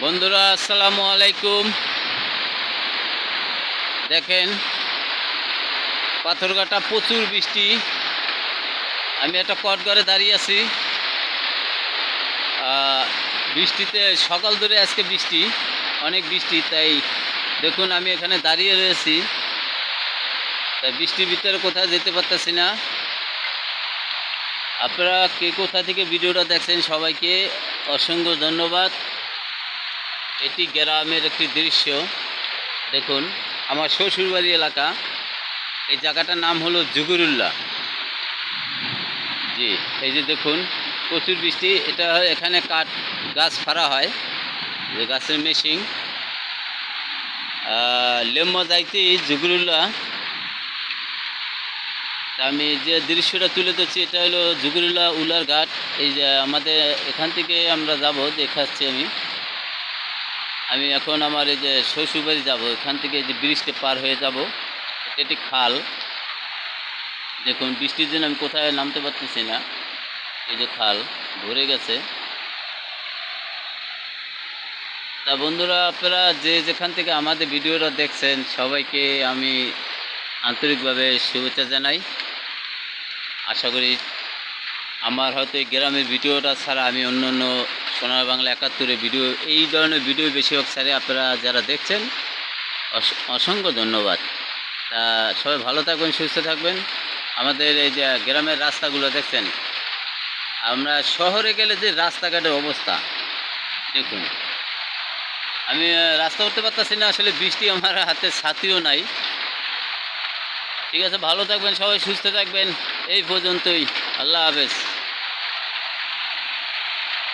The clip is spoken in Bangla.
বন্ধুরা আসসালামু আলাইকুম। দেখেন পাথরঘাটা প্রচুর বৃষ্টি। আমি একটা কটঘরে দাঁড়িয়ে আছি। বৃষ্টিতে সকাল ধরে আজকে বৃষ্টি, অনেক বৃষ্টি। তাই দেখুন আমি এখানে দাঁড়িয়ে রয়েছি। তাই বৃষ্টির ভিতরে কোথাও যেতে পারতেছি না। আপনারা কে কোথা থেকে ভিডিওটা দেখছেন সবাইকে অসংখ্য ধন্যবাদ। এটি গ্রামের একটি দৃশ্য। দেখুন আমার শ্বশুরবাড়ি এলাকা। এই জায়গাটার নাম হলো জুগুরুল্লাহ। জি, এই যে দেখুন প্রচুর বৃষ্টি। এটা এখানে কাঠ গাছ ফাড়া হয়, যে গাছের মেশিন। লেম্মা যাইতে জুগুরুল্লাহ। আমি যে দৃশ্যটা তুলে ধরছি এটা হলো জুগুরুল্লাহ উলার ঘাট। এই যে আমাদের এখান থেকে আমরা যাব, দেখাচ্ছি আমি এখন আমার এই যে শ্বশুরবাড়ি যাব। এখান থেকে যে ব্রিজটা পার হয়ে যাব, এটি খাল। দেখুন বৃষ্টির জন্য আমি কোথায় নামতে পারতেছি না। এই যে খাল ভরে গেছে। তা বন্ধুরা আপনারা যে যেখান থেকে আমাদের ভিডিওটা দেখছেন সবাইকে আমি আন্তরিকভাবে শুভেচ্ছা জানাই। আশা করি আমার হয়তো এই গ্রামের ভিডিওটা ছাড়া আমি অন্য অন্য সোনার বাংলা ৭১-এর ভিডিও, এই ধরনের ভিডিও বেশিরভাগ ছাড়ে। আপনারা যারা দেখছেন অসংখ্য ধন্যবাদ। তা সবাই ভালো থাকবেন, সুস্থ থাকবেন। আমাদের এই যে গ্রামের রাস্তাগুলো দেখছেন, আমরা শহরে গেলে যে রাস্তাঘাটের অবস্থা দেখুন। আমি রাস্তা করতে পারতেছি না, আসলে বৃষ্টি, আমার হাতে ছাতিও নাই। ঠিক আছে, ভালো থাকবেন সবাই, সুস্থ থাকবেন। এই পর্যন্তই, আল্লাহ হাফেজ।